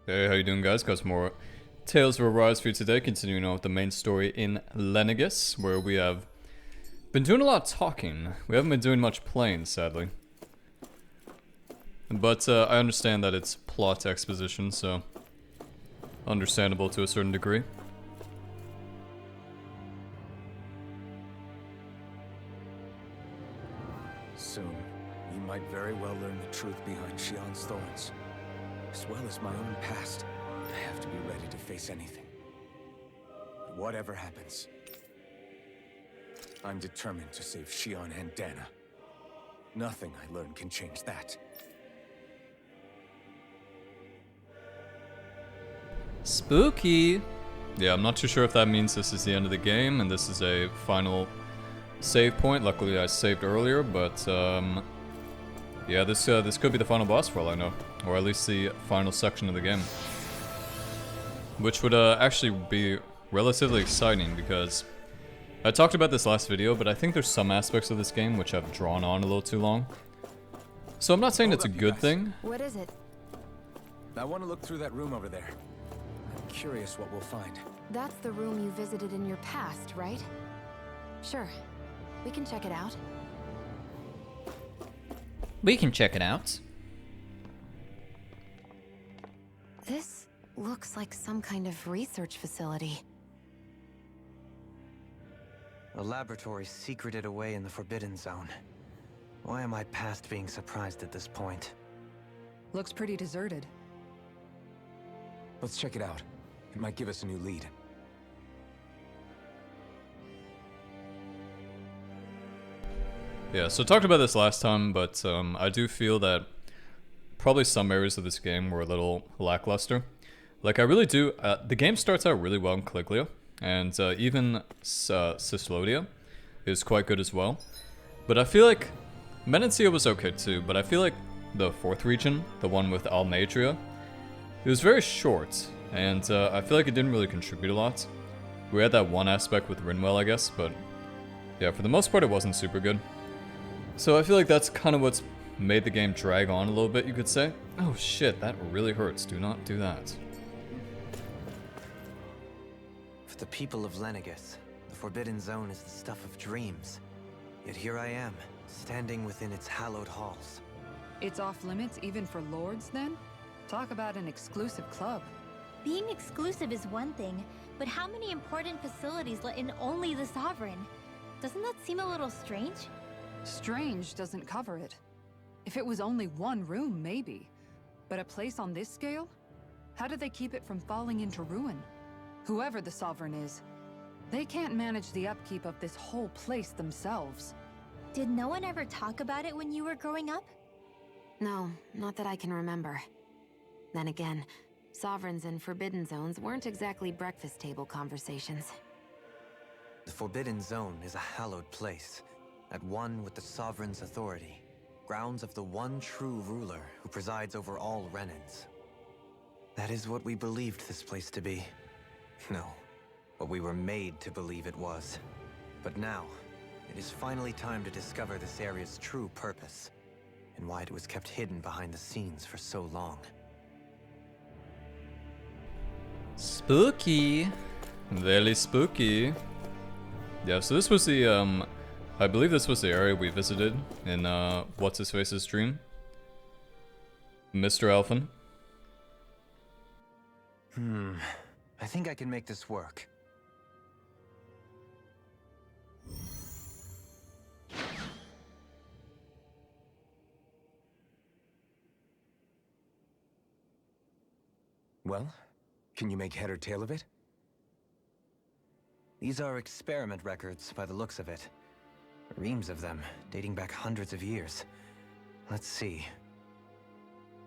Hey, how you doing, guys? Got some more Tales of Arise for you today, continuing on with the main story in Lenegus, where we have been doing a lot of talking. We haven't been doing much playing, sadly. But I understand that it's plot exposition, so understandable to a certain degree. Soon, you might very well learn the truth behind Shion's thorns, as well as my own past. I have to be ready to face anything. Whatever happens, I'm determined to save Shion and Dana. Nothing I learn can change that. Spooky! Yeah, I'm not too sure if that means this is the end of the game and this is a final save point. Luckily I saved earlier, but yeah, this could be the final boss for all I know. Or at least the final section of the game. Which would actually be relatively exciting because I talked about this last video, but I think there's some aspects of this game which have drawn on a little too long. So I'm not saying it's a good thing. What is it? I want to look through that room over there. I'm curious what we'll find. That's the room you visited in your past, right? Sure. We can check it out. We can check it out. This looks like some kind of research facility. A laboratory secreted away in the Forbidden Zone. Why am I past being surprised at this point? Looks pretty deserted. Let's check it out. It might give us a new lead. Yeah, so I talked about this last time, but I do feel that probably some areas of this game were a little lackluster. Like, I really do, the game starts out really well in Caligula, and even Cislodia is quite good as well. But I feel like Menencia was okay too, but I feel like the fourth region, the one with Almatria, it was very short, and I feel like it didn't really contribute a lot. We had that one aspect with Rinwell, I guess, but yeah, for the most part it wasn't super good. So I feel like that's kind of what's made the game drag on a little bit, you could say. Oh shit, that really hurts. Do not do that. For the people of Lenegus, the Forbidden Zone is the stuff of dreams. Yet here I am, standing within its hallowed halls. It's off limits even for lords, then? Talk about an exclusive club. Being exclusive is one thing, but how many important facilities let in only the Sovereign? Doesn't that seem a little strange? Strange doesn't cover it. If it was only one room, maybe. But a place on this scale? How do they keep it from falling into ruin? Whoever the Sovereign is, they can't manage the upkeep of this whole place themselves. Did no one ever talk about it when you were growing up? No, not that I can remember. Then again, Sovereigns and Forbidden Zones weren't exactly breakfast table conversations. The Forbidden Zone is a hallowed place, at one with the Sovereign's authority, grounds of the one true ruler who presides over all Renans. That is what we believed this place to be. No, what we were made to believe it was. But now, it is finally time to discover this area's true purpose, and why it was kept hidden behind the scenes for so long. Spooky. Very spooky. Yeah, so this was the, I believe this was the area we visited in, What's-His-Face's dream. Mr. Elfin. I think I can make this work. Well, can you make head or tail of it? These are experiment records by the looks of it. Reams of them, dating back hundreds of years. Let's see.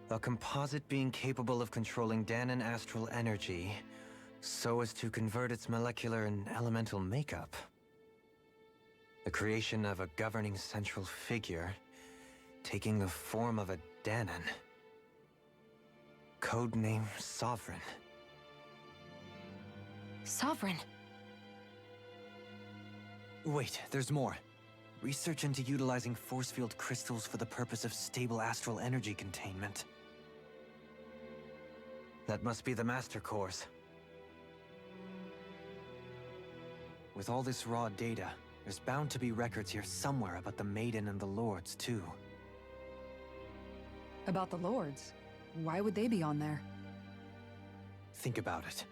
A composite being capable of controlling Dahnan astral energy, so as to convert its molecular and elemental makeup. The creation of a governing central figure, taking the form of a Dahnan. Codename Sovereign. Sovereign! Wait, there's more. Research into utilizing force field crystals for the purpose of stable astral energy containment. That must be the Master Cores. With all this raw data, there's bound to be records here somewhere about the Maiden and the Lords, too. About the Lords? Why would they be on there? Think about it.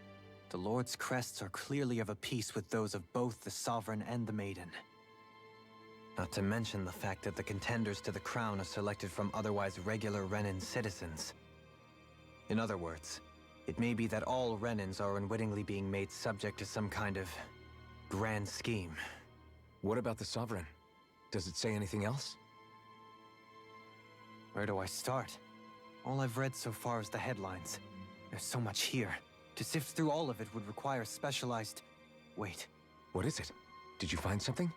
The Lord's crests are clearly of a piece with those of both the Sovereign and the Maiden. Not to mention the fact that the contenders to the crown are selected from otherwise regular Renan citizens. In other words, it may be that all Renans are unwittingly being made subject to some kind of grand scheme. What about the Sovereign? Does it say anything else? Where do I start? All I've read so far is the headlines. There's so much here. To sift through all of it would require specialized... Wait. What is it? Did you find something?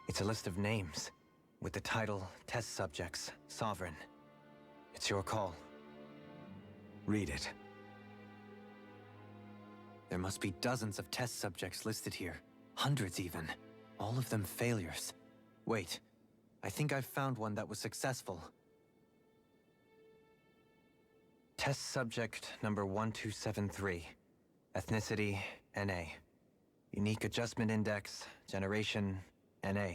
It's a list of names, with the title, Test Subjects, Sovereign. It's your call. Read it. There must be dozens of test subjects listed here. Hundreds even. All of them failures. Wait, I think I've found one that was successful. Test subject number 1273. Ethnicity, NA. Unique Adjustment Index, Generation, NA.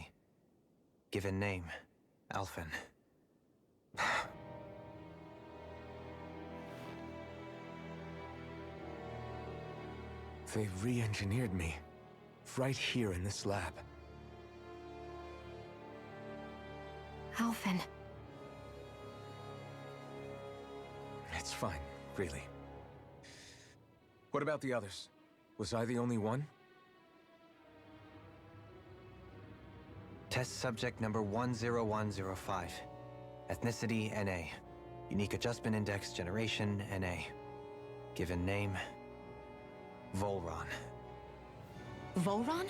Given name, Alphen. They re-engineered me. Right here in this lab. Alphen. It's fine, really. What about the others? Was I the only one? Test subject number 10105. Ethnicity, NA. Unique Adjustment Index, Generation, NA. Given name, Volron. Volron?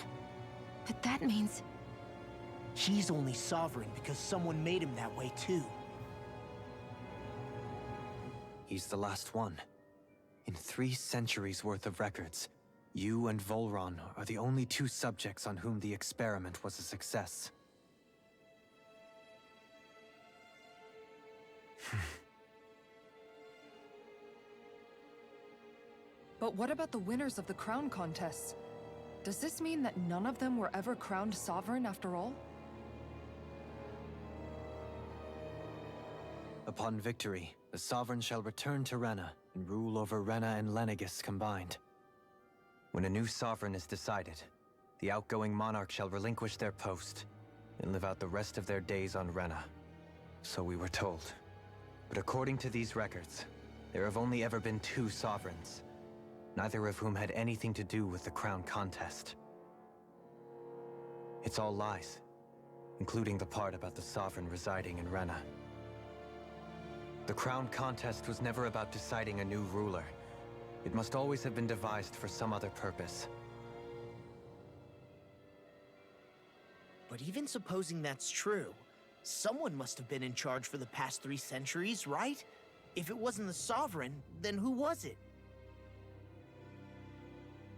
But that means... He's only sovereign because someone made him that way too. He's the last one. In 3 centuries worth of records, you and Volron are the only 2 subjects on whom the experiment was a success. But what about the winners of the crown contests? Does this mean that none of them were ever crowned sovereign after all? Upon victory, the Sovereign shall return to Rena and rule over Rena and Lenegis combined. When a new Sovereign is decided, the outgoing monarch shall relinquish their post and live out the rest of their days on Rena. So we were told. But according to these records, there have only ever been 2 Sovereigns, neither of whom had anything to do with the crown contest. It's all lies, including the part about the Sovereign residing in Rena. The crown contest was never about deciding a new ruler. It must always have been devised for some other purpose. But even supposing that's true, someone must have been in charge for the past 3 centuries, right? If it wasn't the Sovereign, then who was it?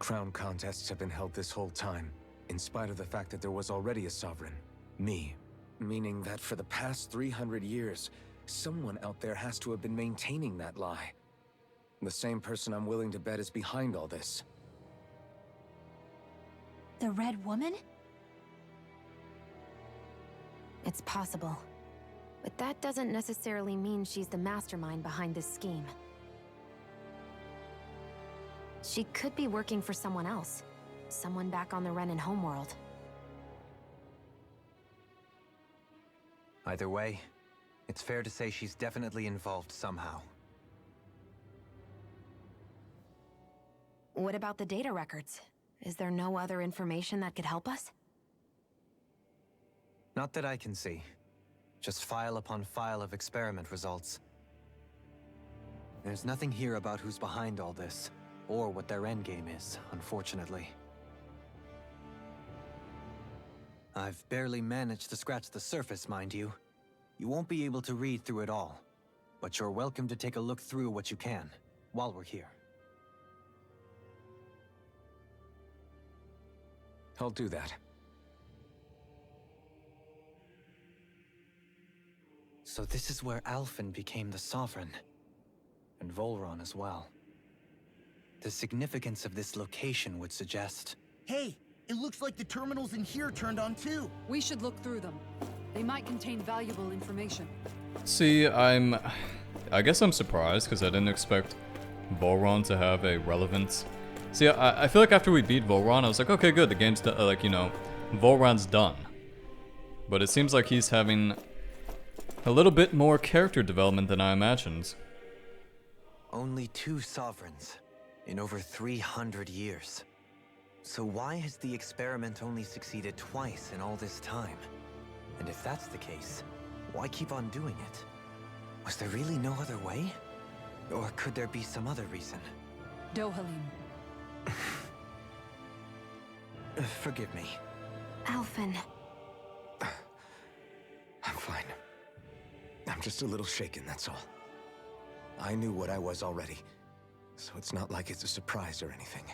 Crown contests have been held this whole time, in spite of the fact that there was already a Sovereign. Me. Meaning that for the past 300 years, someone out there has to have been maintaining that lie. The same person I'm willing to bet is behind all this. The Red Woman? It's possible. But that doesn't necessarily mean she's the mastermind behind this scheme. She could be working for someone else. Someone back on the Renan homeworld. Either way, it's fair to say she's definitely involved somehow. What about the data records? Is there no other information that could help us? Not that I can see. Just file upon file of experiment results. There's nothing here about who's behind all this, or what their endgame is, unfortunately. I've barely managed to scratch the surface, mind you. You won't be able to read through it all, but you're welcome to take a look through what you can, while we're here. I'll do that. So this is where Alphen became the Sovereign, and Volron as well. the significance of this location would suggest. Hey, it looks like the terminals in here turned on too. We should look through them. They might contain valuable information. See, I guess I'm surprised because I didn't expect Volron to have a relevance. See, I feel like after we beat Volron, I was like, okay, good, the game's done, like, you know, Volron's done. But it seems like he's having a little bit more character development than I imagined. Only 2 sovereigns in over 300 years. So why has the experiment only succeeded twice in all this time? And if that's the case, why keep on doing it? Was there really no other way? Or could there be some other reason? Dohalim. Forgive me. Alphen. I'm fine. I'm just a little shaken, that's all. I knew what I was already, so it's not like it's a surprise or anything.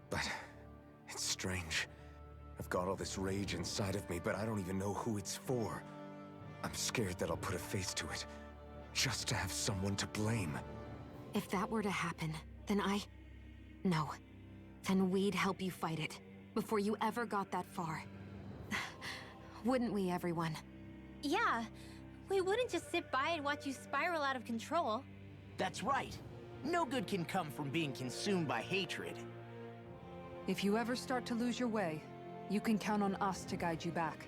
But it's strange. I've got all this rage inside of me, but I don't even know who it's for. I'm scared that I'll put a face to it, just to have someone to blame. If that were to happen, then No. Then we'd help you fight it, before you ever got that far. Wouldn't we, everyone? Yeah, we wouldn't just sit by and watch you spiral out of control. That's right. No good can come from being consumed by hatred. If you ever start to lose your way, you can count on us to guide you back.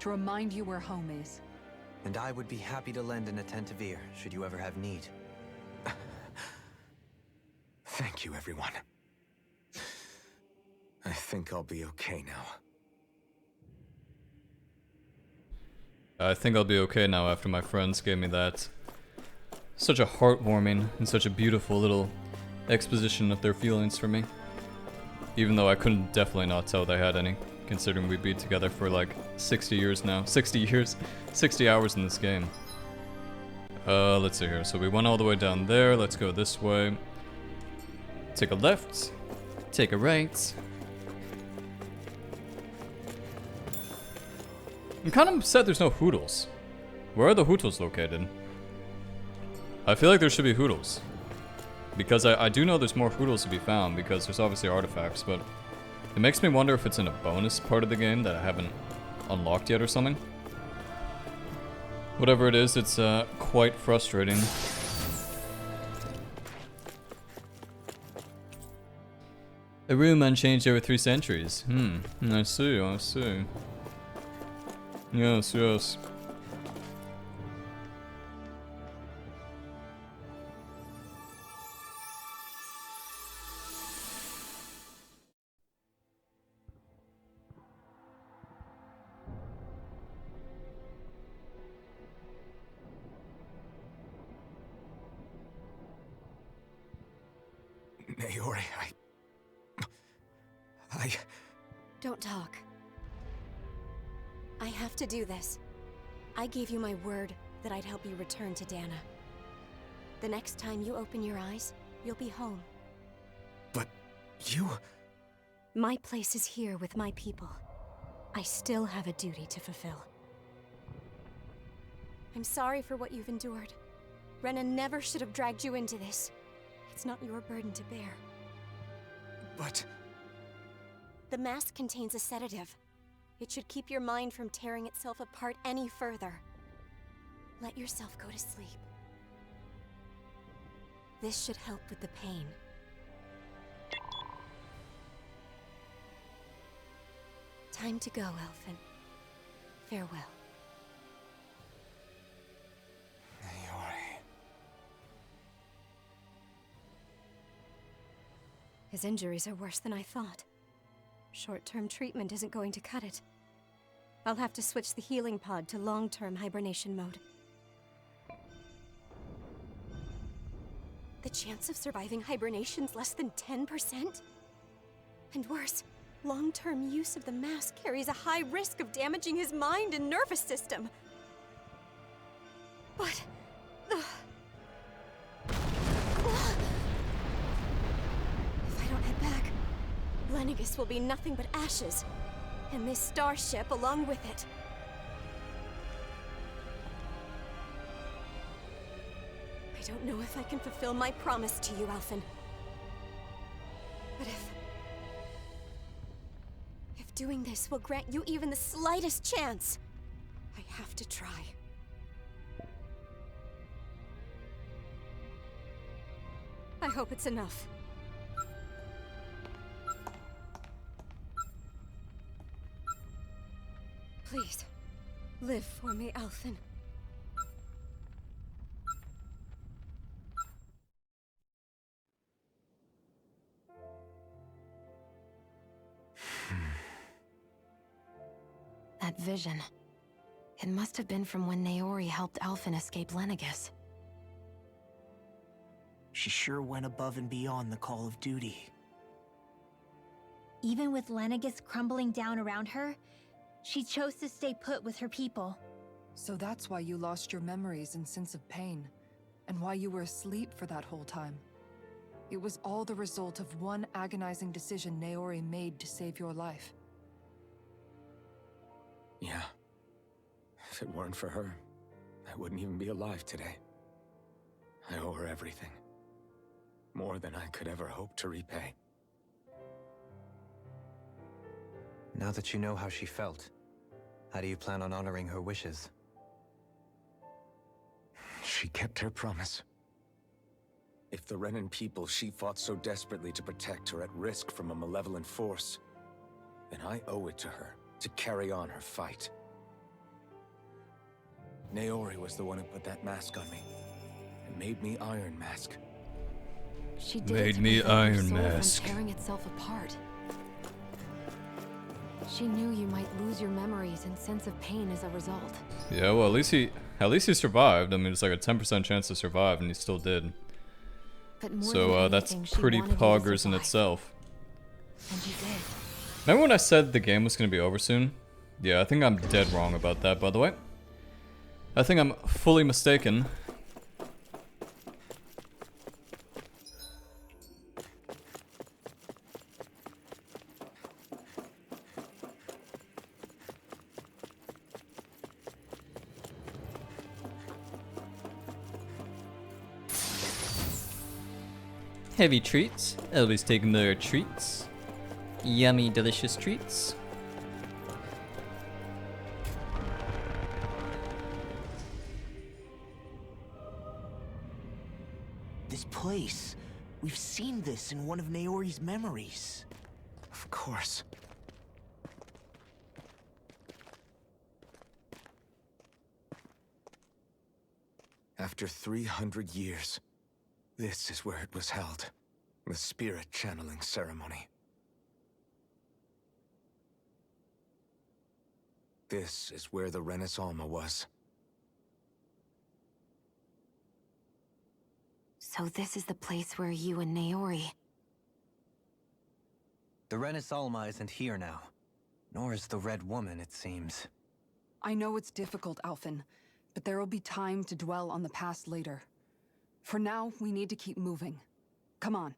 To remind you where home is. And I would be happy to lend an attentive ear, should you ever have need. Thank you, everyone. I think I'll be okay now. I think I'll be okay now after my friends gave me that. Such a heartwarming and such a beautiful little exposition of their feelings for me. Even though I couldn't definitely not tell they had any, considering we've been together for like 60 years now. 60 years? 60 hours in this game. Let's see here. So we went all the way down there. Let's go this way. Take a left. Take a right. I'm kind of upset there's no Hoodles. Where are the Hoodles located? I feel like there should be Hoodles. Because I do know there's more Hoodles to be found, because there's obviously artifacts, but it makes me wonder if it's in a bonus part of the game that I haven't unlocked yet or something. Whatever it is, it's quite frustrating. A room unchanged over 3 centuries. I see, I see. Yes, yes. Naori, Don't talk. I have to do this. I gave you my word that I'd help you return to Dahna. The next time you open your eyes, you'll be home. But you... My place is here with my people. I still have a duty to fulfill. I'm sorry for what you've endured. Rena never should have dragged you into this. It's not your burden to bear. But... The mask contains a sedative. It should keep your mind from tearing itself apart any further. Let yourself go to sleep. This should help with the pain. Time to go, Elfin. Farewell. Naori... His injuries are worse than I thought. Short-term treatment isn't going to cut it. I'll have to switch the healing pod to long-term hibernation mode. The chance of surviving hibernation's less than 10%? And worse, long-term use of the mask carries a high risk of damaging his mind and nervous system. But... If I don't head back, Lennigus will be nothing but ashes, and this starship along with it. I don't know if I can fulfill my promise to you, Alphen. But if doing this will grant you even the slightest chance, I have to try. I hope it's enough. Please, live for me, Alphen. That vision. It must have been from when Naori helped Alphen escape Lenegus. She sure went above and beyond the call of duty. Even with Lenegus crumbling down around her, she chose to stay put with her people. So that's why you lost your memories and sense of pain, and why you were asleep for that whole time. It was all the result of one agonizing decision Naori made to save your life. Yeah. If it weren't for her, I wouldn't even be alive today. I owe her everything. More than I could ever hope to repay. Now that you know how she felt, how do you plan on honoring her wishes? She kept her promise. If the Renan people she fought so desperately to protect are at risk from a malevolent force, then I owe it to her to carry on her fight. Naori was the one who put that mask on me, and made me Iron Mask. She did Made it to me prevent your Iron soul Mask. from tearing itself apart. She knew you might lose your memories and sense of pain as a result. Yeah, well, at least he survived. I mean, it's like a 10% chance to survive, and he still did. But more So than that's anything, she pretty wanted you to poggers in survive. itself. And you did. Remember when I said the game was going to be over soon? Yeah, I think I'm dead wrong about that, by the way. I think I'm fully mistaken. Heavy treats. Always taking their treats. Yummy, delicious treats. This place. We've seen this in one of Naori's memories. Of course. After 300 years, this is where it was held. The spirit channeling ceremony. This is where the Renis Alma was. So this is the place where you and Naori... The Renis Alma isn't here now. Nor is the Red Woman, it seems. I know it's difficult, Alphen, but there will be time to dwell on the past later. For now, we need to keep moving. Come on.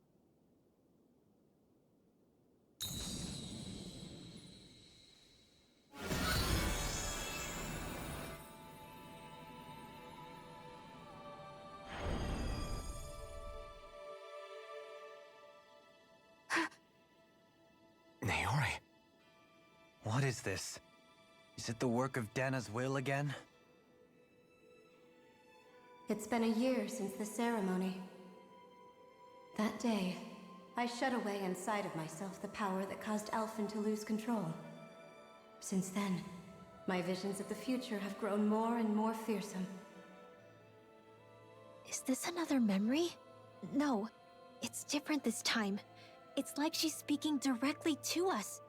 Naori. What is this? Is it the work of Dana's will again? It's been a year since the ceremony. That day, I shut away inside of myself the power that caused Alphen to lose control. Since then, my visions of the future have grown more and more fearsome. Is this another memory? No, it's different this time. It's like she's speaking directly to us.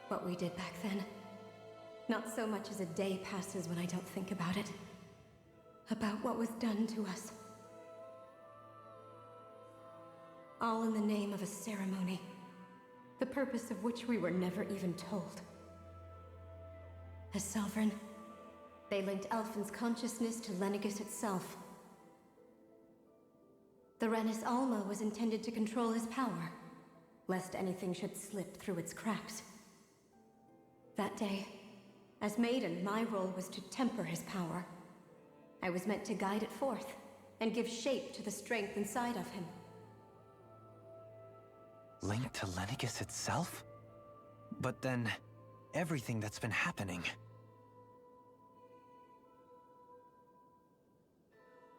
What we did back then. Not so much as a day passes when I don't think about it. About what was done to us. All in the name of a ceremony. The purpose of which we were never even told. As Sovereign, they linked Alphen's consciousness to Lenegus itself. The Renis Alma was intended to control his power, lest anything should slip through its cracks. That day, as Maiden, my role was to temper his power. I was meant to guide it forth, and give shape to the strength inside of him. Linked to Lenegis itself? But then, everything that's been happening.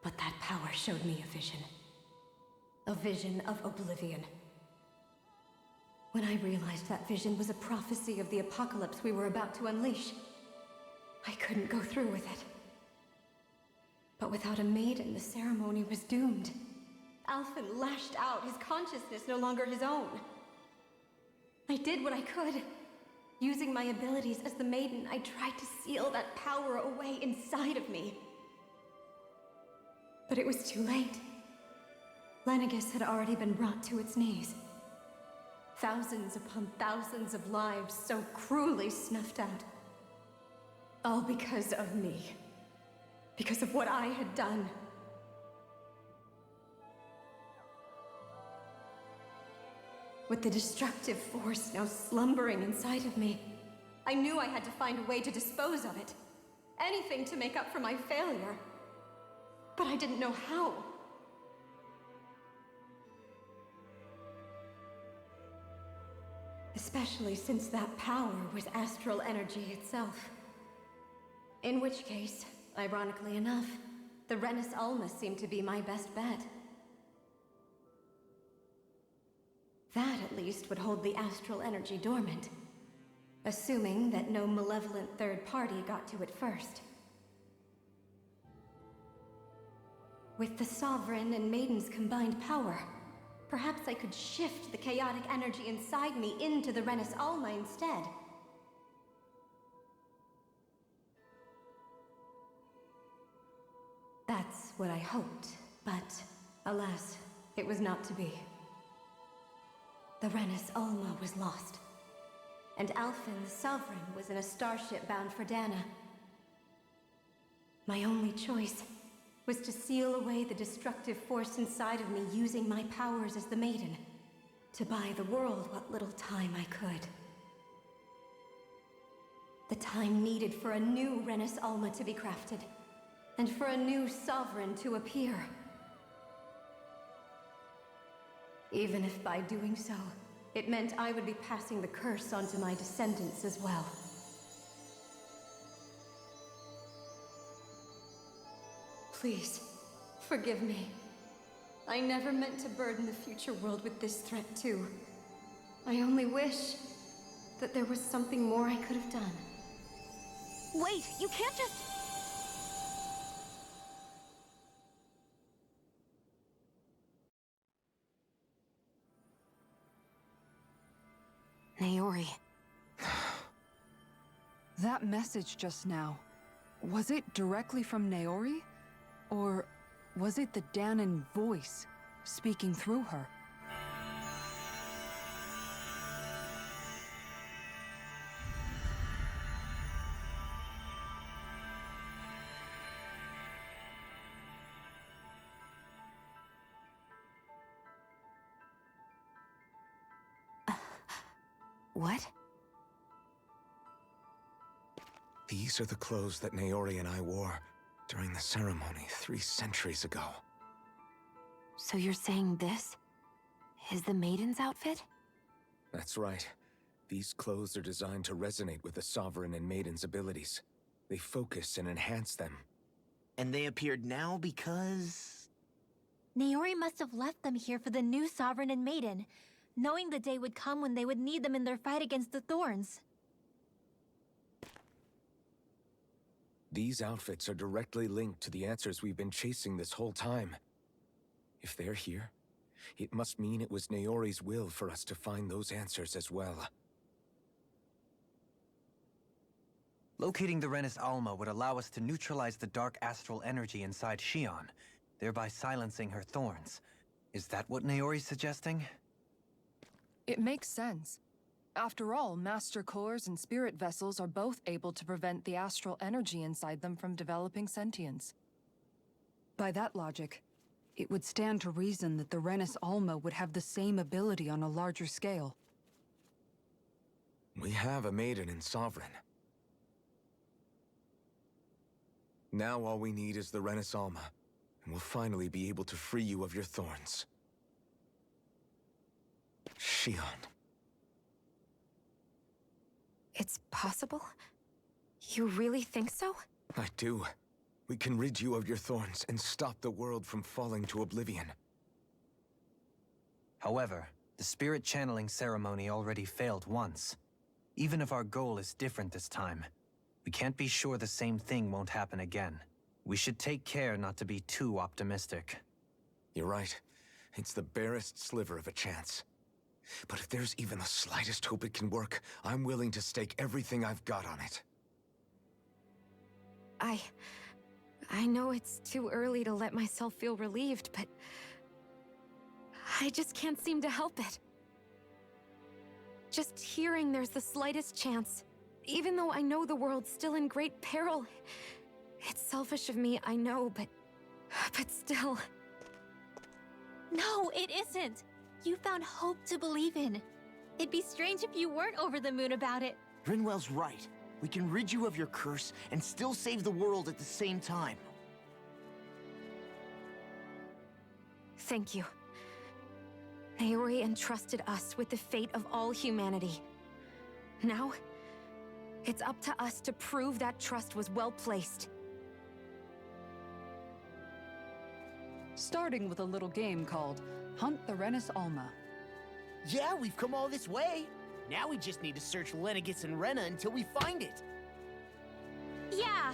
But that power showed me a vision. A vision of oblivion. When I realized that vision was a prophecy of the apocalypse we were about to unleash, I couldn't go through with it. But without a maiden, the ceremony was doomed. Alphen lashed out, his consciousness no longer his own. I did what I could. Using my abilities as the maiden, I tried to seal that power away inside of me. But it was too late. Lenegis had already been brought to its knees. Thousands upon thousands of lives so cruelly snuffed out. All because of me. Because of what I had done. With the destructive force now slumbering inside of me, I knew I had to find a way to dispose of it. Anything to make up for my failure. But I didn't know how. Especially since that power was astral energy itself. In which case, ironically enough, the Renis Alma seemed to be my best bet. That, at least, would hold the astral energy dormant. Assuming that no malevolent third party got to it first. With the Sovereign and Maiden's combined power, perhaps I could shift the chaotic energy inside me into the Renis Alma instead. That's what I hoped, but alas, it was not to be. The Renis Alma was lost, and Alphen the Sovereign was in a starship bound for Dahna. My only choice was to seal away the destructive force inside of me using my powers as the Maiden, to buy the world what little time I could. The time needed for a new Renis Alma to be crafted, and for a new Sovereign to appear. Even if by doing so, it meant I would be passing the curse on to my descendants as well. Please, forgive me. I never meant to burden the future world with this threat too. I only wish that there was something more I could have done. Wait, you can't just... Naori. That message just now, was it directly from Naori? Or was it the Dahnan voice speaking through her? What? These are the clothes that Naori and I wore during the ceremony 3 centuries ago. So you're saying this is the Maiden's outfit? That's right. These clothes are designed to resonate with the Sovereign and Maiden's abilities. They focus and enhance them. And they appeared now because... Naori must have left them here for the new Sovereign and Maiden, knowing the day would come when they would need them in their fight against the Thorns. These outfits are directly linked to the answers we've been chasing this whole time. If they're here, it must mean it was Naori's will for us to find those answers as well. Locating the Renis Alma would allow us to neutralize the dark astral energy inside Shion, thereby silencing her thorns. Is that what Naori's suggesting? It makes sense. After all, Master Cores and Spirit Vessels are both able to prevent the astral energy inside them from developing sentience. By that logic, it would stand to reason that the Renis Alma would have the same ability on a larger scale. We have a Maiden and Sovereign. Now all we need is the Renis Alma, and we'll finally be able to free you of your thorns. Shion. It's possible? You really think so? I do. We can rid you of your thorns and stop the world from falling to oblivion. However, the spirit channeling ceremony already failed once. Even if our goal is different this time, we can't be sure the same thing won't happen again. We should take care not to be too optimistic. You're right. It's the barest sliver of a chance. But if there's even the slightest hope it can work, I'm willing to stake everything I've got on it. I know it's too early to let myself feel relieved, but I just can't seem to help it. Just hearing there's the slightest chance, even though I know the world's still in great peril. It's selfish of me, I know, but still. No, it isn't. You found hope to believe in. It'd be strange if you weren't over the moon about it. Rinwell's right. We can rid you of your curse and still save the world at the same time. Thank you. Naori entrusted us with the fate of all humanity. Now, it's up to us to prove that trust was well placed. Starting with a little game called Hunt the Renis Alma. Yeah, we've come all this way. Now we just need to search Lenegis and Rena until we find it. Yeah,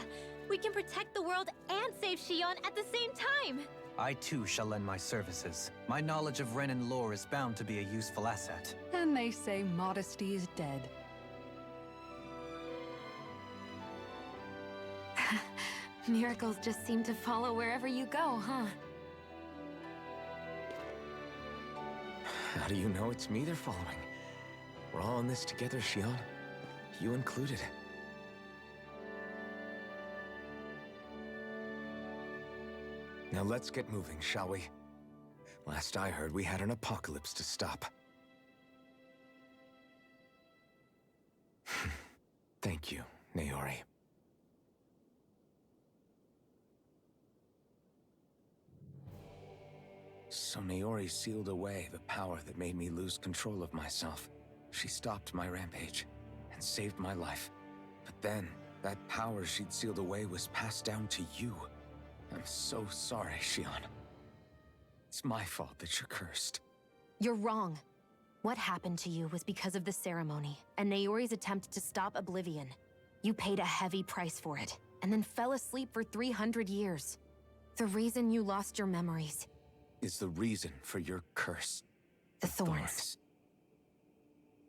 we can protect the world and save Shion at the same time. I too shall lend my services. My knowledge of Renan lore is bound to be a useful asset. And they say modesty is dead. Miracles just seem to follow wherever you go, huh? How do you know it's me they're following? We're all in this together, Shion. You included. Now let's get moving, shall we? Last I heard, we had an apocalypse to stop. Thank you, Naori. So Naori sealed away the power that made me lose control of myself. She stopped my rampage and saved my life. But then, that power she'd sealed away was passed down to you. I'm so sorry, Shion. It's my fault that you're cursed. You're wrong. What happened to you was because of the ceremony and Naori's attempt to stop oblivion. You paid a heavy price for it, and then fell asleep for 300 years. The reason you lost your memories is the reason for your curse. The thorns.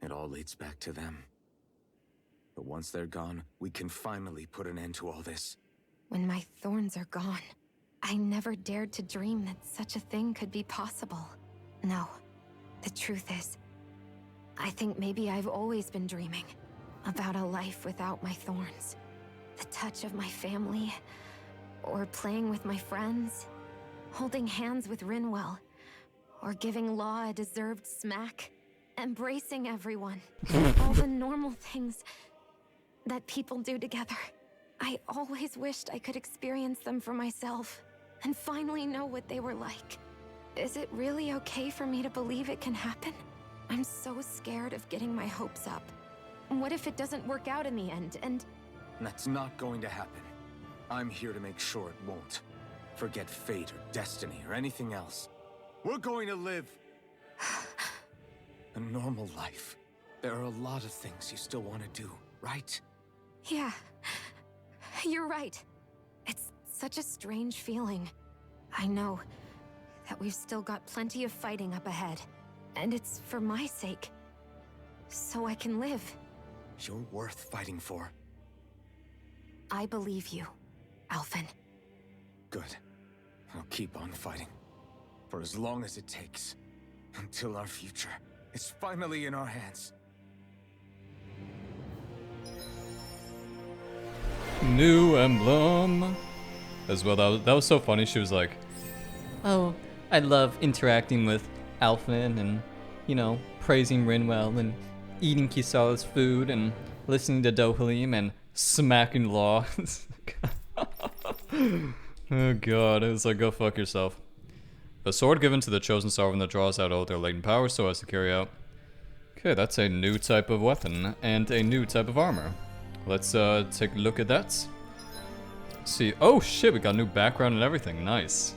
It all leads back to them. But once they're gone, we can finally put an end to all this. When my thorns are gone, I never dared to dream that such a thing could be possible. No, the truth is, I think maybe I've always been dreaming about a life without my thorns. The touch of my family, or playing with my friends, holding hands with Rinwell, or giving Law a deserved smack, embracing everyone. All the normal things that people do together. I always wished I could experience them for myself, and finally know what they were like. Is it really okay for me to believe it can happen? I'm so scared of getting my hopes up. What if it doesn't work out in the end, and... That's not going to happen. I'm here to make sure it won't. Forget fate or destiny or anything else. We're going to live a normal life. There are a lot of things you still want to do, right? Yeah, you're right. It's such a strange feeling. I know that we've still got plenty of fighting up ahead, and it's for my sake, so I can live. You're worth fighting for. I believe you, Alphen. Good. I'll keep on fighting. For as long as it takes. Until our future is finally in our hands. New emblem. As well, that was so funny. She was like, Oh, I love interacting with Alphen and, you know, praising Rinwell and eating Kisara's food and listening to Dohalim and smacking Law. Oh god, it's like, go fuck yourself. A sword given to the chosen sovereign that draws out all their latent powers so as to carry out. Okay, that's a new type of weapon and a new type of armor. Let's take a look at that. See, oh shit, we got a new background and everything. Nice.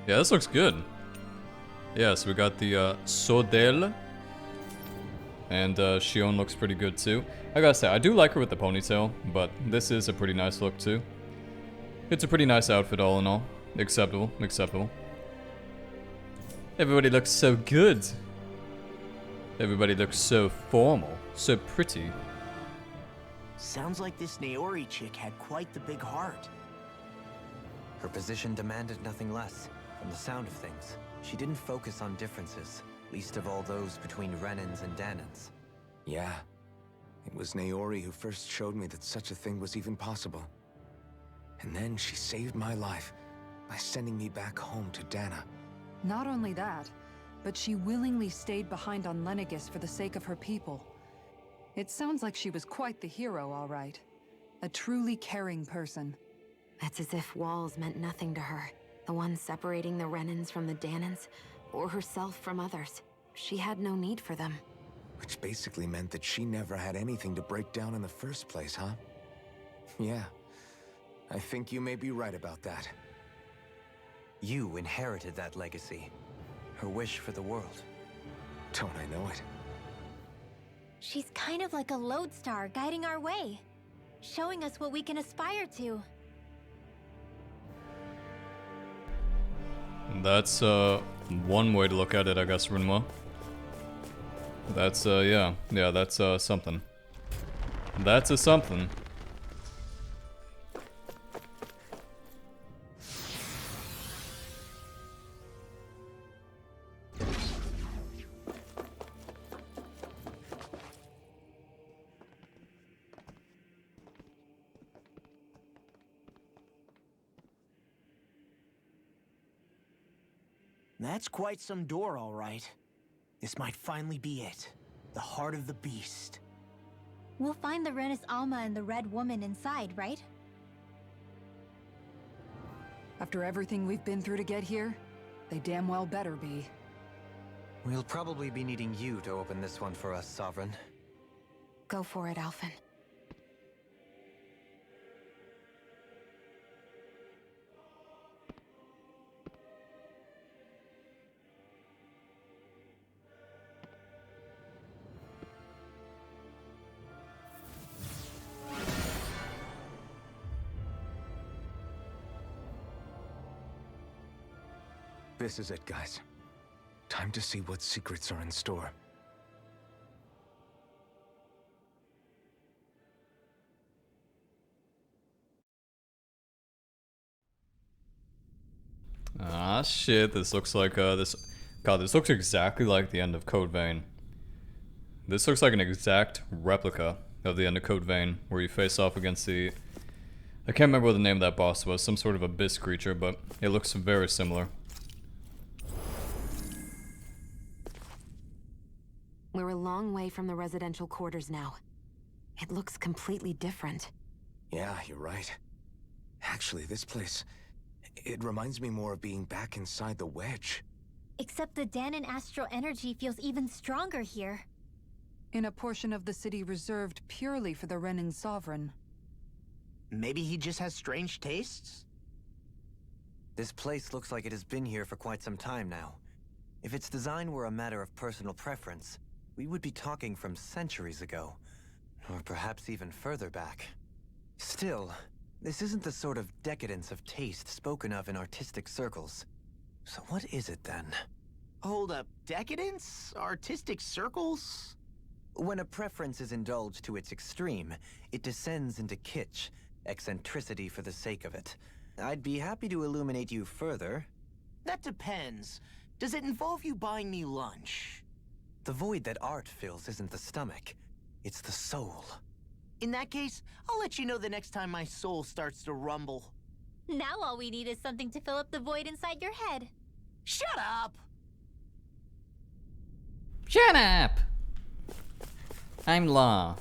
Yeah, this looks good. Yeah, so we got the Sodel. And Shion looks pretty good too. I gotta say, I do like her with the ponytail, but this is a pretty nice look too. It's a pretty nice outfit all in all. Acceptable, acceptable. Everybody looks so good. Everybody looks so formal, so pretty. Sounds like this Naori chick had quite the big heart. Her position demanded nothing less. From the sound of things, she didn't focus on differences, least of all those between Renans and Danans. Yeah. It was Naori who first showed me that such a thing was even possible. And then she saved my life by sending me back home to Dana. Not only that, but she willingly stayed behind on Lenegis for the sake of her people. It sounds like she was quite the hero, all right. A truly caring person. It's as if walls meant nothing to her. The ones separating the Renans from the Danans, or herself from others. She had no need for them. Which basically meant that she never had anything to break down in the first place, huh? Yeah. I think you may be right about that. You inherited that legacy. Her wish for the world. Don't I know it? She's kind of like a lodestar guiding our way, showing us what we can aspire to. That's one way to look at it, I guess, Rinwa. That's yeah, that's something. That's a something. That's quite some door, all right. This might finally be it. The heart of the beast. We'll find the Renis Alma and the Red Woman inside, right? After everything we've been through to get here, they damn well better be. We'll probably be needing you to open this one for us, Sovereign. Go for it, Alphen. This is it, guys. Time to see what secrets are in store. Ah shit, this looks like this looks exactly like the end of Code Vein. This looks like an exact replica of the end of Code Vein, where you face off against the... I can't remember what the name of that boss was, some sort of abyss creature, but it looks very similar. We're a long way from the residential quarters now. It looks completely different. Yeah, you're right. Actually, this place... it reminds me more of being back inside the wedge. Except the Danan astral energy feels even stronger here. In a portion of the city reserved purely for the Renin Sovereign. Maybe he just has strange tastes? This place looks like it has been here for quite some time now. If its design were a matter of personal preference, we would be talking from centuries ago. Or perhaps even further back. Still, this isn't the sort of decadence of taste spoken of in artistic circles. So what is it then? Hold up, decadence? Artistic circles? When a preference is indulged to its extreme, it descends into kitsch, eccentricity for the sake of it. I'd be happy to illuminate you further. That depends. Does it involve you buying me lunch? The void that art fills isn't the stomach, it's the soul. In that case, I'll let you know the next time my soul starts to rumble. Now all we need is something to fill up the void inside your head. Shut up! Shut up! I'm Law.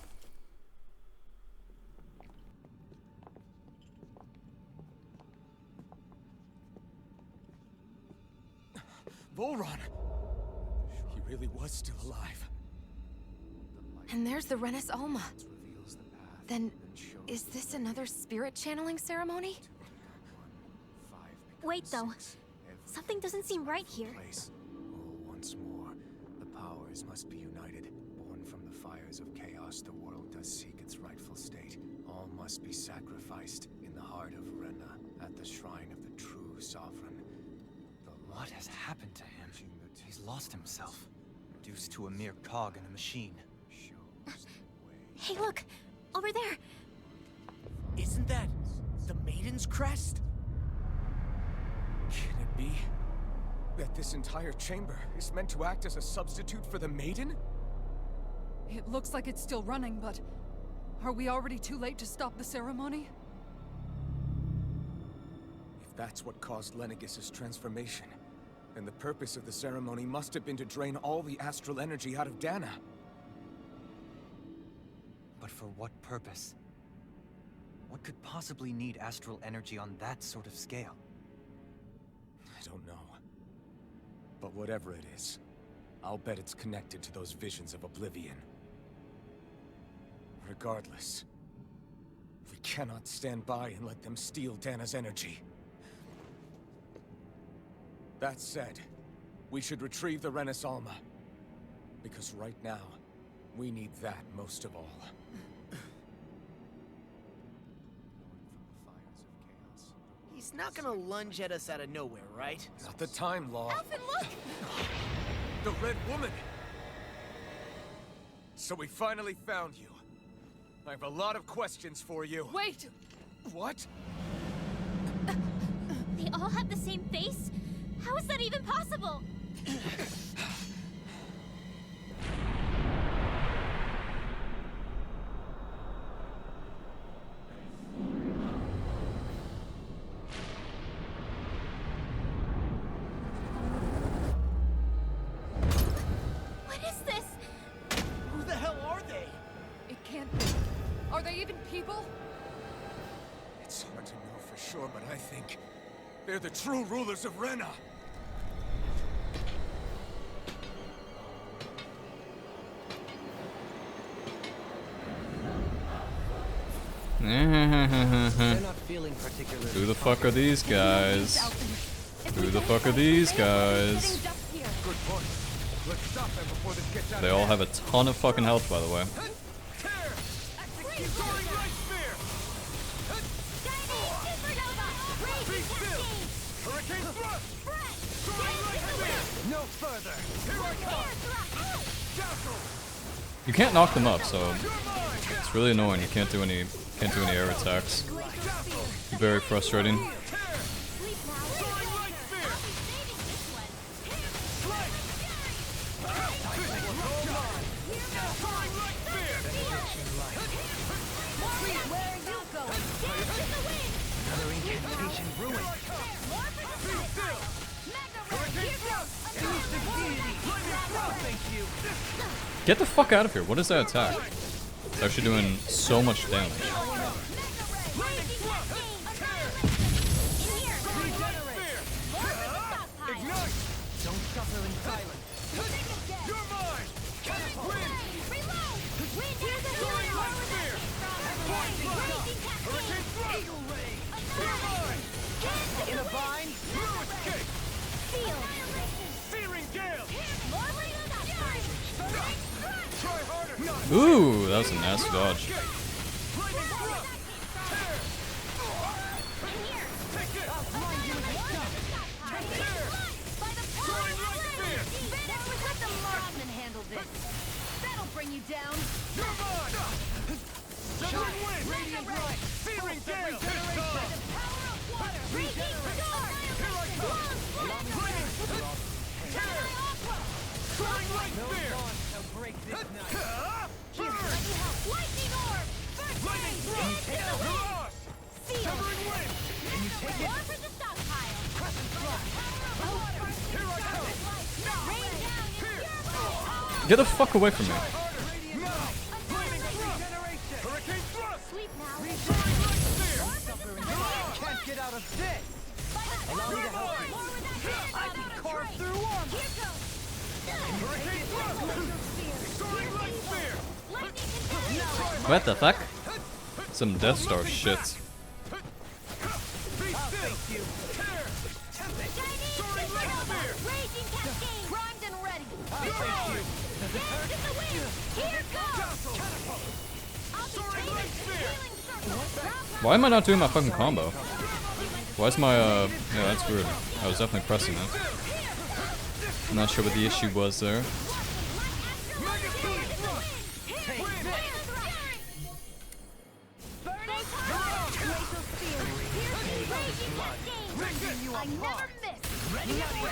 Volron! He really was still alive. And there's the Renis Alma. Then, is this another spirit channeling ceremony? Wait, though. Something doesn't seem right here. Once more, the powers must be united. Born from the fires of chaos, the world does seek its rightful state. All must be sacrificed in the heart of Rena, at the shrine of the true sovereign. What has happened to him? He's lost himself, reduced to a mere cog in a machine. Hey, look! Over there! Isn't that the Maiden's crest? Can it be that this entire chamber is meant to act as a substitute for the Maiden? It looks like it's still running, but are we already too late to stop the ceremony? If that's what caused Lenegis' transformation, then the purpose of the ceremony must have been to drain all the astral energy out of Dahna. But for what purpose? What could possibly need astral energy on that sort of scale? I don't know. But whatever it is, I'll bet it's connected to those visions of oblivion. Regardless, we cannot stand by and let them steal Dahna's energy. That said, we should retrieve the Renis Alma. Because right now, we need that most of all. He's not gonna lunge at us out of nowhere, right? Not the time, Law. Alphen, look! The Red Woman! So we finally found you. I have a lot of questions for you. Wait! What? They all have the same face? How is that even possible? What is this? Who the hell are they? It can't be. Are they even people? It's hard to know for sure, but I think they're the true rulers of Rena. They're not feeling particularly. Who the fuck are these guys? Who the fuck are these guys? Good point. Let's stop them before this gets out They all have a ton of fucking health, by the way. No further. Here I come. You can't knock them up, so it's really annoying. You can't do any air attacks. Very frustrating. Get the fuck out of here. What is that attack? It's actually doing so much damage. Ooh, that was a nasty dodge. That'll bring you down. Get the fuck away from me. Can't get out of this. Allow me to help you. I can carve through armor. What the fuck? Some Death Star shit. Why am I not doing my fucking combo? Why is my, yeah, that's weird. I was definitely pressing it. I'm not sure what the issue was there. I never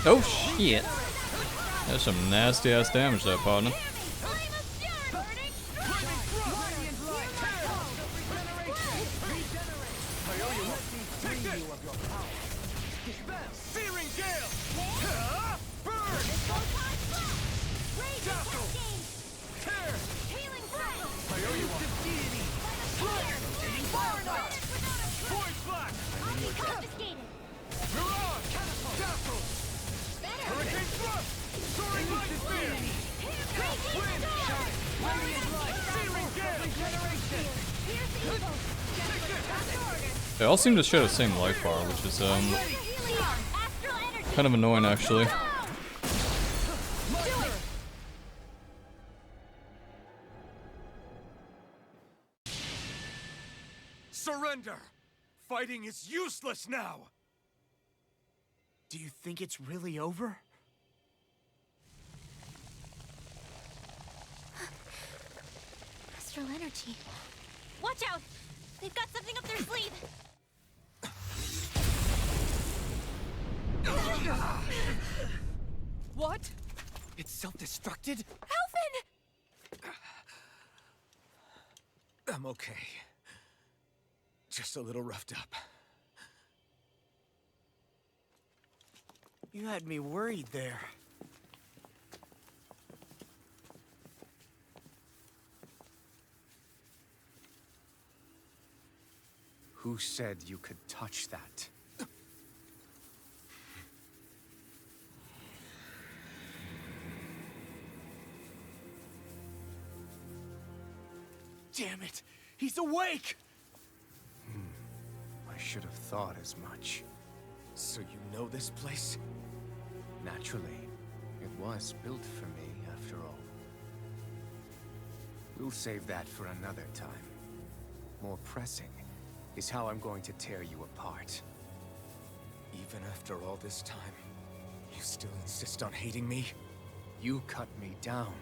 Oh shit. That's some nasty ass damage there, partner. They all seem to share the same life bar, which is kind of annoying actually. Surrender! Fighting is useless now! Do you think it's really over? Astral energy. Watch out! They've got something up their sleeve! What? It's self-destructed? Alphen! I'm okay. Just a little roughed up. You had me worried there. Who said you could touch that? Damn it! He's awake! I should have thought as much. So you know this place? Naturally. It was built for me, after all. We'll save that for another time. More pressing is how I'm going to tear you apart. Even after all this time, you still insist on hating me? You cut me down.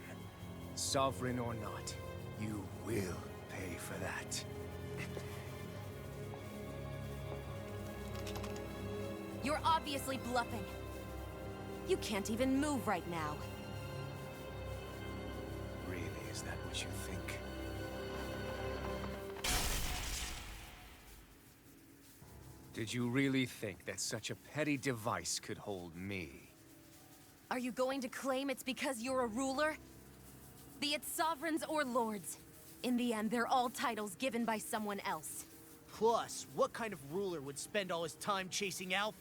Sovereign or not, you will pay for that. You're obviously bluffing. You can't even move right now. Really, is that what you think? Did you really think that such a petty device could hold me? Are you going to claim it's because you're a ruler? Be it sovereigns or lords. In the end, they're all titles given by someone else. Plus, what kind of ruler would spend all his time chasing Alf,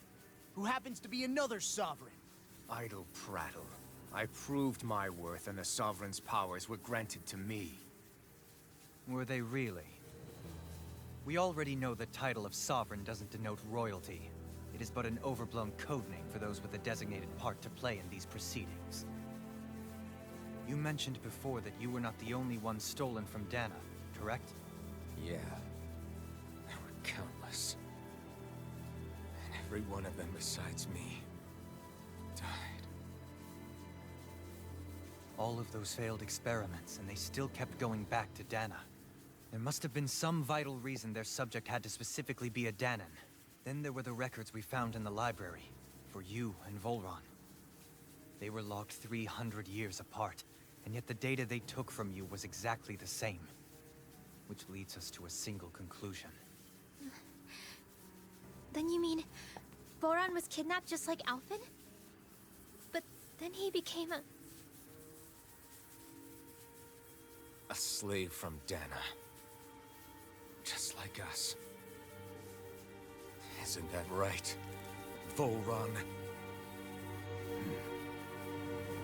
who happens to be another sovereign? Idle prattle. I proved my worth and the Sovereign's powers were granted to me. Were they really? We already know the title of Sovereign doesn't denote royalty. It is but an overblown codename for those with a designated part to play in these proceedings. You mentioned before that you were not the only one stolen from Dahna, correct? Yeah. There were countless. And every one of them besides me died. All of those failed experiments, and they still kept going back to Dahna. There must have been some vital reason their subject had to specifically be a Dahnan. Then there were the records we found in the library, for you and Volron. They were logged 300 years apart, and yet the data they took from you was exactly the same. which leads us to a single conclusion. Then you mean Boran was kidnapped just like Alphen? But then he became a... A slave from Dahna. Just like us. Isn't that right, Volron?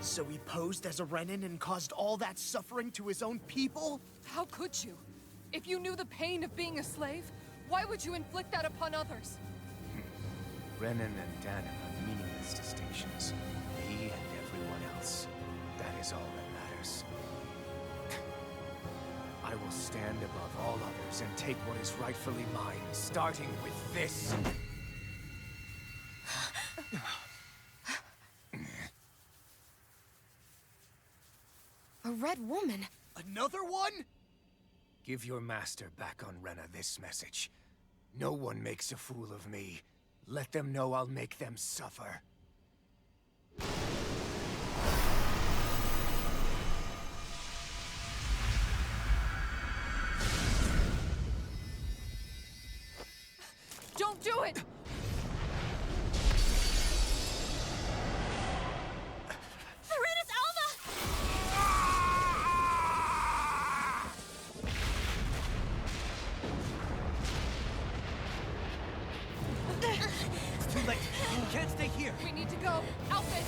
So he posed as a Renin and caused all that suffering to his own people? How could you? If you knew the pain of being a slave, why would you inflict that upon others? Renin and Dahna are meaningless distinctions. He and everyone else. That is all that matters. I will stand above all others and take what is rightfully mine, starting with this. A red woman? Another one? Give your master back on Rena this message. No one makes a fool of me. Let them know I'll make them suffer. Don't do it! Serenus Alma! It's too late. You can't stay here. We need to go. Alphen!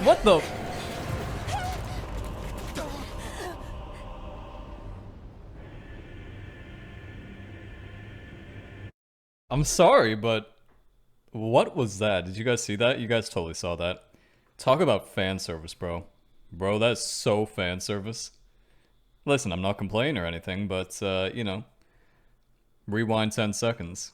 What the? I'm sorry, but what was that? Did you guys see that? You guys totally saw that. Talk about fan service, bro. Bro, that's so fan service. Listen, I'm not complaining or anything, but, you know, rewind 10 seconds.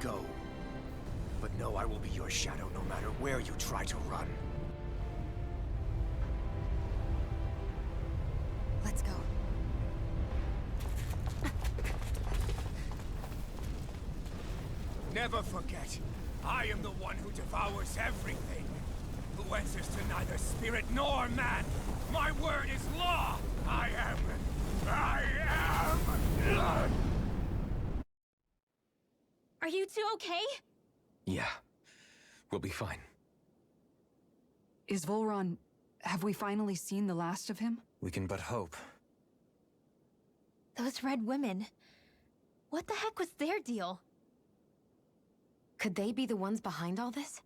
Go. But know I will be your shadow no matter where you try to run. Let's go. Never forget, I am the one who devours everything. Who answers to neither spirit nor man. My word is law. I am. Are you two okay? Yeah, we'll be fine. Is Volron... have we finally seen the last of him? We can but hope. Those red women. What the heck was their deal? Could they be the ones behind all this?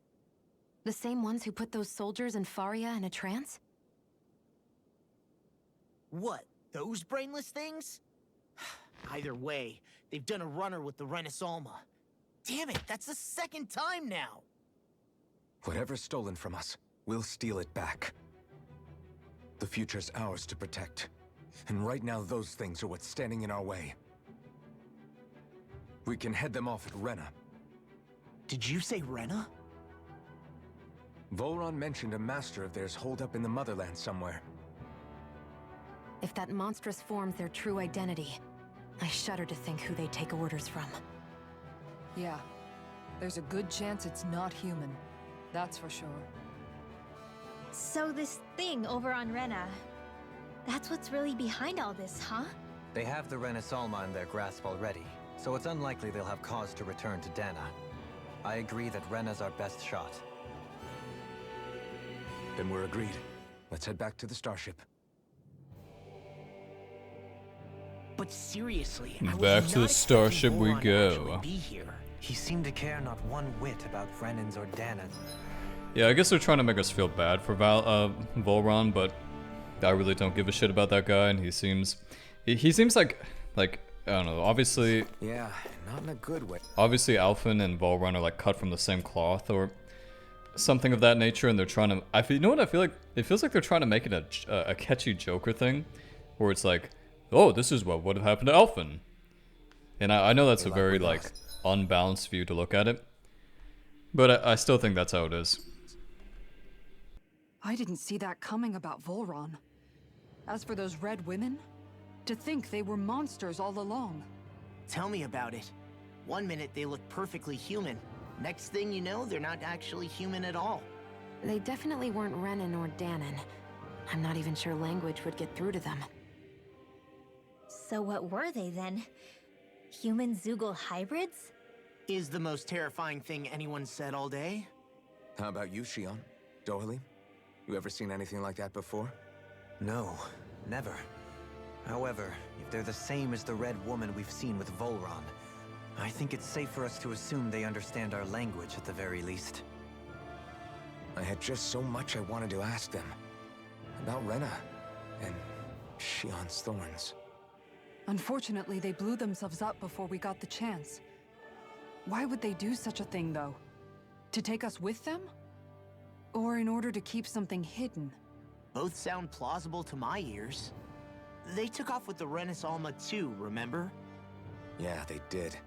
The same ones who put those soldiers in Faria in a trance? What, those brainless things? Either way, they've done a runner with the Renis Alma. Damn it, that's the second time now! Whatever's stolen from us, we'll steal it back. The future's ours to protect. And right now those things are what's standing in our way. We can head them off at Rena. Did you say Rena? Volron mentioned a master of theirs holed up in the motherland somewhere. If that monstrous form's their true identity, I shudder to think who they take orders from. Yeah. There's a good chance it's not human. That's for sure. So this thing over on Rena, that's what's really behind all this, huh? They have the Renis Alma in their grasp already, so it's unlikely they'll have cause to return to Dahna. I agree that Rena's our best shot. Then we're agreed. Let's head back to the starship. But seriously, I was Back to the not starship expecting we Voron to go. actually be here. He seemed to care not one whit about Renans or Dahna. Yeah, I guess they're trying to make us feel bad for Volron, but I really don't give a shit about that guy, and he seems like I don't know. Obviously, Yeah, not in a good way. obviously Alphen and Volron are like cut from the same cloth or something of that nature, and they're trying to. You know what I feel like? It feels like they're trying to make it a catchy Joker thing, where it's like, oh, this is what would have happened to Alphen, and I know that's a very like unbalanced view to look at it, but I still think that's how it is. I didn't see that coming about Volron. As for those red women, to think they were monsters all along. Tell me about it. One minute they look perfectly human. Next thing you know, they're not actually human at all. They definitely weren't Renan or Danon. I'm not even sure language would get through to them. So what were they then? Human Zoogle hybrids? Is the most terrifying thing anyone said all day. How about you, Shion? Dohalim? You ever seen anything like that before? No, never. However, if they're the same as the red woman we've seen with Volron, I think it's safe for us to assume they understand our language at the very least. I had just so much I wanted to ask them. About Rena and Shion's thorns. Unfortunately, they blew themselves up before we got the chance. Why would they do such a thing, though? To take us with them? Or in order to keep something hidden? Both sound plausible to my ears. They took off with the Renis Alma too, remember? Yeah, they did.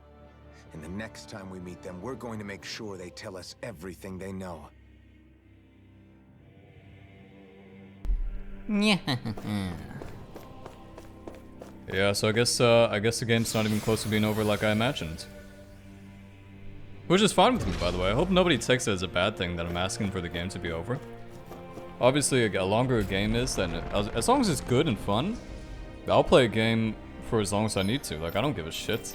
And the next time we meet them, we're going to make sure they tell us everything they know. Yeah, so I guess the game's not even close to being over like I imagined. Which is fine with me, by the way. I hope nobody takes it as a bad thing that I'm asking for the game to be over. Obviously, a longer a game is, then as long as it's good and fun, I'll play a game for as long as I need to. Like, I don't give a shit.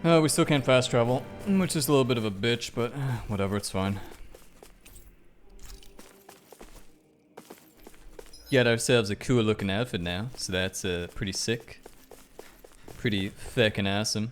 We still can't fast travel, which is a little bit of a bitch, but whatever, it's fine. Got ourselves a cool looking outfit now, so that's pretty sick. Pretty feckin' awesome.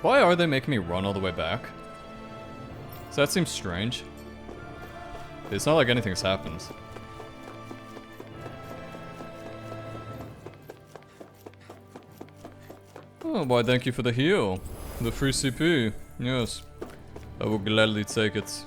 Why are they making me run all the way back? So that seems strange. It's not like anything's happened. Oh, why thank you for the heal. The free CP. Yes. I will gladly take it.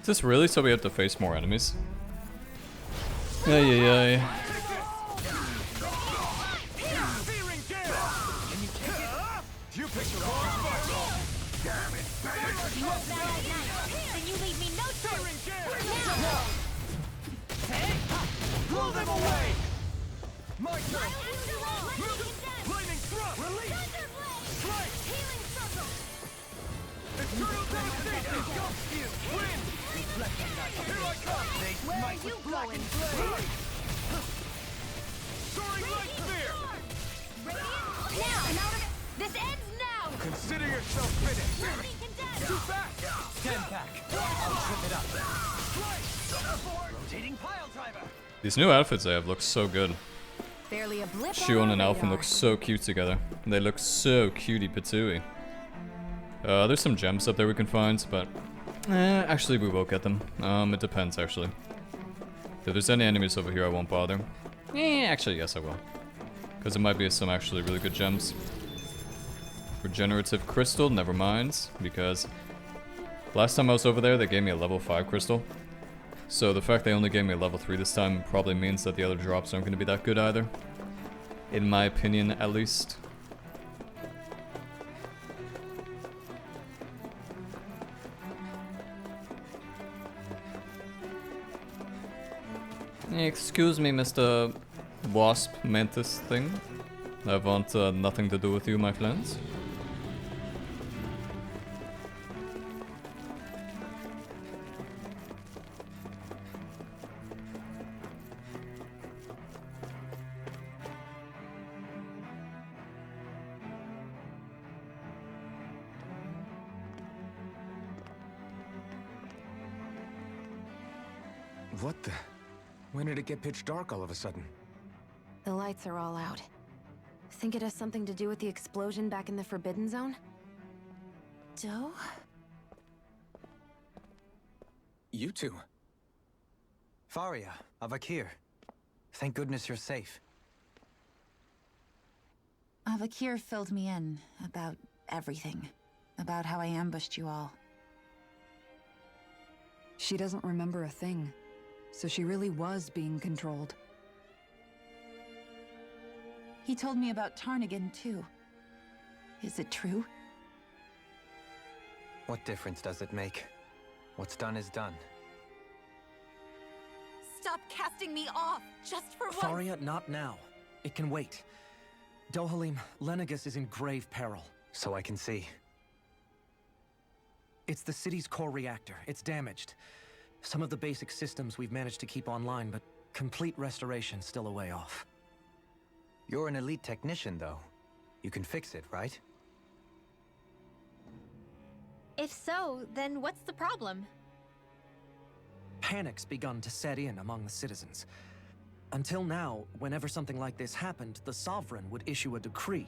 Is this really so we have to face more enemies? Ay. Blow them away! My turn! Lightning thrust! Release! Strike! Healing circle! Eternal devastation! Ghost view! Wind! Here I come! They smite with blackened blade! Soaring light spear! Now! This ends now! Consider yourself finished! Too fast! Stand back. I'll trip it up. Rotating pile driver. These new outfits they have look so good. Barely a blip. Shion and Alphen look so cute together. They look so cutie patooey. There's some gems up there we can find, but actually we will get them. It depends actually. If there's any enemies over here, I won't bother. Actually, yes, I will. Because there might be some actually really good gems. Regenerative crystal, never mind. Because last time I was over there, they gave me a level 5 crystal. So the fact they only gave me a level 3 this time probably means that the other drops aren't going to be that good either. In my opinion, at least. Excuse me, Mr. Wasp Mantis thing. I want nothing to do with you, my friends. What the? When did it get pitch dark all of a sudden? The lights are all out. Think it has something to do with the explosion back in the Forbidden Zone? Doe? You two. Faria, Avakir. Thank goodness you're safe. Avakir filled me in about everything. About how I ambushed you all. She doesn't remember a thing, so she really was being controlled. He told me about Tarnigan, too. Is it true? What difference does it make? What's done is done. Stop casting me off, just for once! Faria, not now. It can wait. Dohalim, Lenegus is in grave peril. So I can see. It's the city's core reactor. It's damaged. Some of the basic systems we've managed to keep online, but complete restoration's still a way off. You're an elite technician, though. You can fix it, right? If so, then what's the problem? Panic's begun to set in among the citizens. Until now, whenever something like this happened, the Sovereign would issue a decree.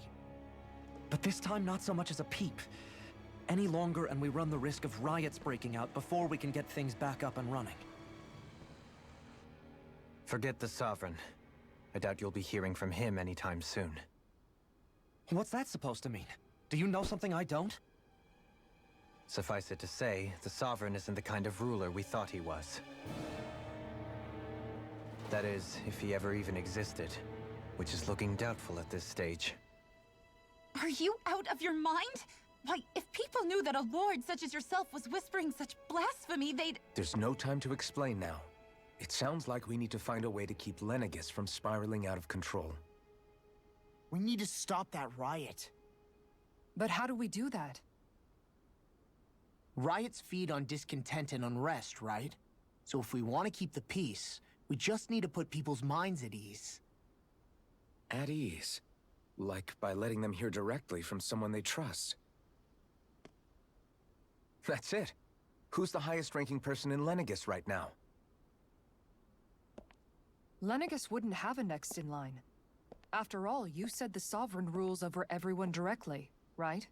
But this time, not so much as a peep. Any longer, and we run the risk of riots breaking out before we can get things back up and running. Forget the Sovereign. I doubt you'll be hearing from him anytime soon. What's that supposed to mean? Do you know something I don't? Suffice it to say, the Sovereign isn't the kind of ruler we thought he was. That is, if he ever even existed, which is looking doubtful at this stage. Are you out of your mind? Why, if people knew that a lord such as yourself was whispering such blasphemy, they'd— There's no time to explain now. It sounds like we need to find a way to keep Lenegus from spiraling out of control. We need to stop that riot. But how do we do that? Riots feed on discontent and unrest, right? So if we want to keep the peace, we just need to put people's minds at ease. At ease? Like by letting them hear directly from someone they trust. That's it. Who's the highest-ranking person in Lenegus right now? Lenegus wouldn't have a next in line. After all, you said the Sovereign rules over everyone directly, right?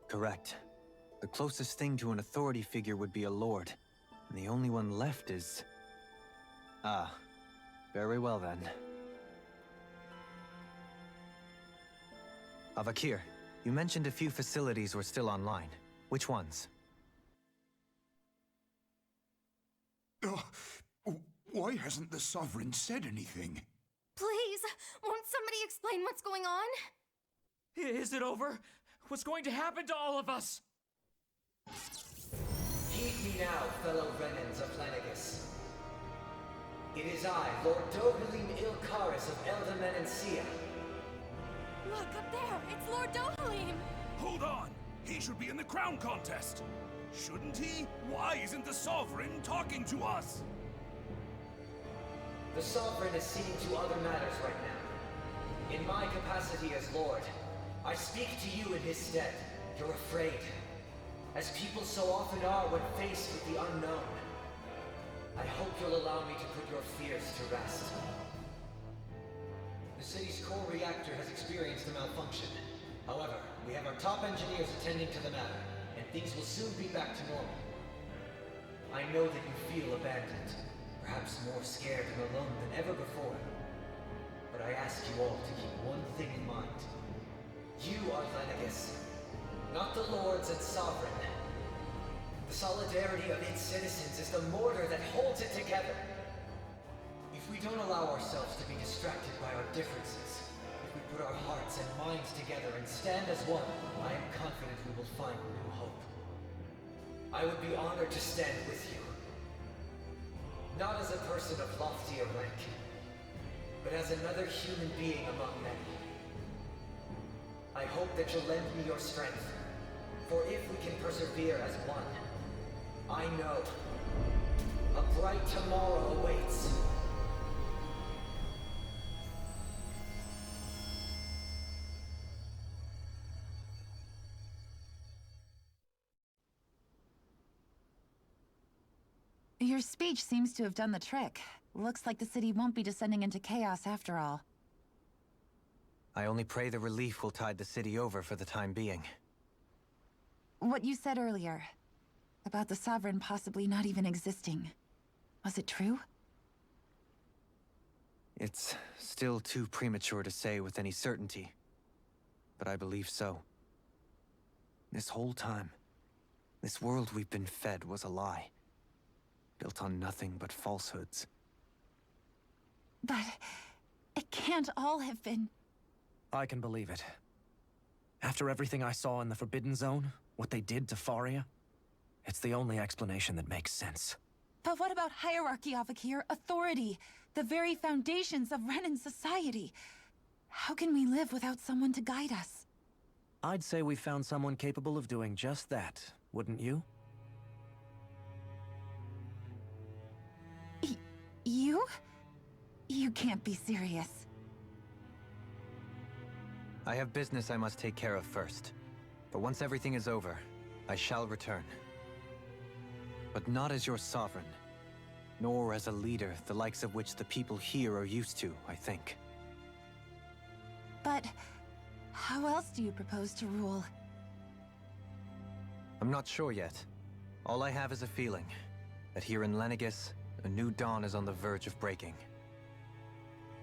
Correct. The closest thing to an authority figure would be a lord, and the only one left is... Ah, very well then. Avakir, you mentioned a few facilities were still online. Which ones? Why hasn't the Sovereign said anything? Please, won't somebody explain what's going on? Is it over? What's going to happen to all of us? Heed me now, fellow Renans of Lenegus. It is I, Lord Dohalim Ilkaris of Eldaman and Sia. Look, up there! It's Lord Dohalim! Hold on! He should be in the crown contest! Shouldn't he? Why isn't the Sovereign talking to us? The Sovereign is seeing to other matters right now. In my capacity as Lord, I speak to you in his stead. You're afraid. As people so often are when faced with the unknown. I hope you'll allow me to put your fears to rest. The city's core reactor has experienced a malfunction. However, we have our top engineers attending to the matter, and things will soon be back to normal. I know that you feel abandoned. perhaps more scared and alone than ever before. But I ask you all to keep one thing in mind. You are Lenegis, not the lords and sovereign. The solidarity of its citizens is the mortar that holds it together. If we don't allow ourselves to be distracted by our differences, if we put our hearts and minds together and stand as one, I am confident we will find new hope. I would be honored to stand with you. Not as a person of loftier rank, but as another human being among many. I hope that you'll lend me your strength, for if we can persevere as one, I know a bright tomorrow awaits. Your speech seems to have done the trick. Looks like the city won't be descending into chaos after all. I only pray the relief will tide the city over for the time being. What you said earlier, about the Sovereign possibly not even existing, was it true? It's still too premature to say with any certainty, but I believe so. This whole time, this world we've been fed was a lie, built on nothing but falsehoods. But it can't all have been... I can believe it. After everything I saw in the Forbidden Zone, what they did to Faria, it's the only explanation that makes sense. But what about hierarchy, Avakir? Authority? The very foundations of Renan society? How can we live without someone to guide us? I'd say we found someone capable of doing just that, wouldn't you? You? You can't be serious. I have business I must take care of first. But once everything is over, I shall return. But not as your sovereign, nor as a leader the likes of which the people here are used to, I think. But how else do you propose to rule? I'm not sure yet. All I have is a feeling that here in Lenegis, a new dawn is on the verge of breaking.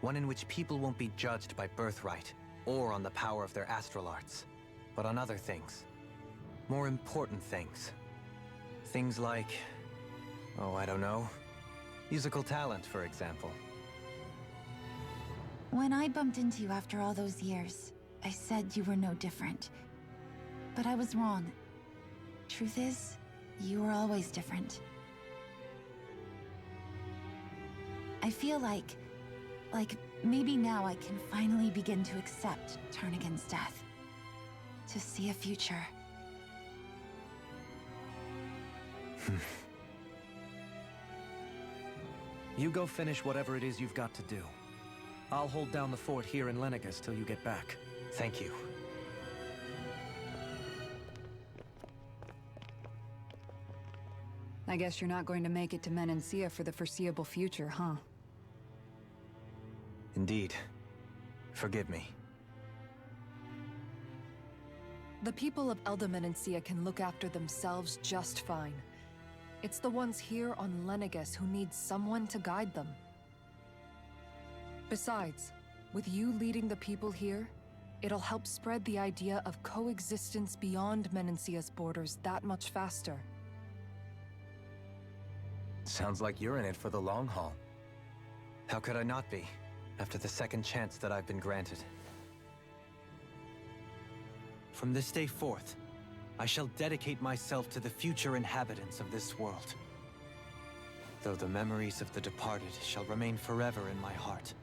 One in which people won't be judged by birthright or on the power of their astral arts, but on other things. More important things. Things like, oh, I don't know, musical talent, for example. When I bumped into you after all those years, I said you were no different. But I was wrong. Truth is, you were always different. I feel like maybe now I can finally begin to accept Turnigan's death. To see a future. You go finish whatever it is you've got to do. I'll hold down the fort here in Lenegis till you get back. Thank you. I guess you're not going to make it to Menancia for the foreseeable future, huh? Indeed. Forgive me. The people of Elda Menancia can look after themselves just fine. It's the ones here on Lenegis who need someone to guide them. Besides, with you leading the people here, it'll help spread the idea of coexistence beyond Menancia's borders that much faster. Sounds like you're in it for the long haul. How could I not be, after the second chance that I've been granted? From this day forth, I shall dedicate myself to the future inhabitants of this world. Though the memories of the departed shall remain forever in my heart.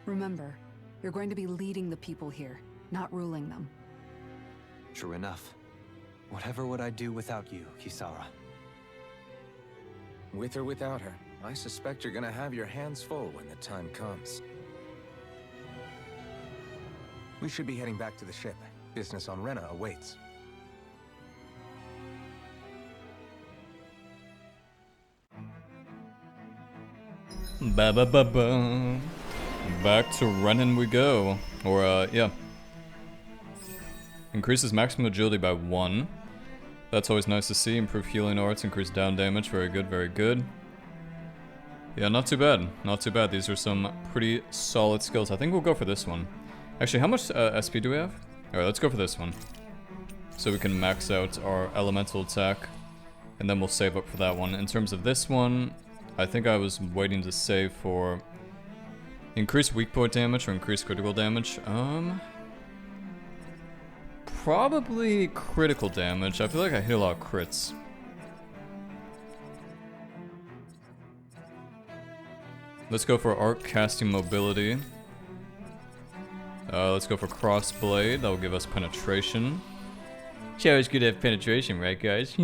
Remember, you're going to be leading the people here, not ruling them. True enough. Whatever would I do without you, Kisara? With or without her, I suspect you're gonna have your hands full when the time comes. We should be heading back to the ship. Business on Rena awaits. Ba ba ba ba. Back to Renan we go. Or, yeah. Increases maximum agility by 1. That's always nice to see. Improve healing arts, increase down damage. Very good, very good. Yeah, not too bad. Not too bad. These are some pretty solid skills. I think we'll go for this one. Actually, how much SP do we have? Alright, let's go for this one. So we can max out our elemental attack. And then we'll save up for that one. In terms of this one, I think I was waiting to save for increased weak point damage or increased critical damage. Probably critical damage. I feel like I hit a lot of crits. Let's go for arc casting mobility. Let's go for crossblade. That will give us penetration. It's always good to have penetration, right, guys?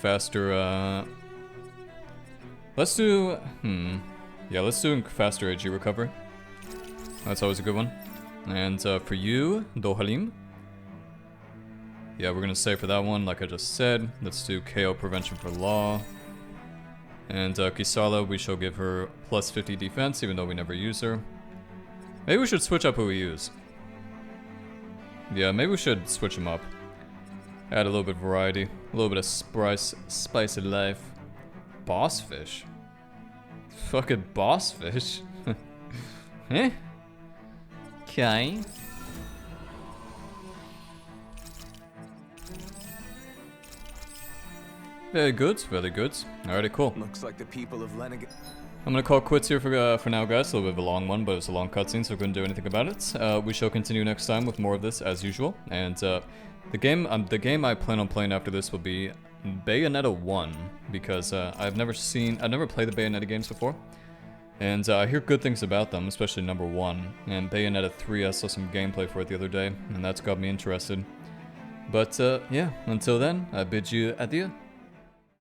Faster. Let's do. Yeah, let's do faster AG recovery. That's always a good one. And for you, Dohalim. Yeah, we're gonna save for that one, like I just said. Let's do KO prevention for Law. And Kisala, we shall give her plus 50 defense, even though we never use her. Maybe we should switch up who we use. Yeah, maybe we should switch them up. Add a little bit of variety. A little bit of spice of life. Boss fish? Fucking boss fish? Eh? Okay. Very good, very good. Alrighty, cool. Looks like the people of Lenigan. I'm gonna call quits here for now, guys. A little bit of a long one, but it's a long cutscene, so I couldn't do anything about it. We shall continue next time with more of this as usual. And the game I plan on playing after this will be Bayonetta 1, because I've never played the Bayonetta games before, and I hear good things about them, especially number 1. And Bayonetta 3, I saw some gameplay for it the other day, and that's got me interested. But yeah, until then, I bid you adieu.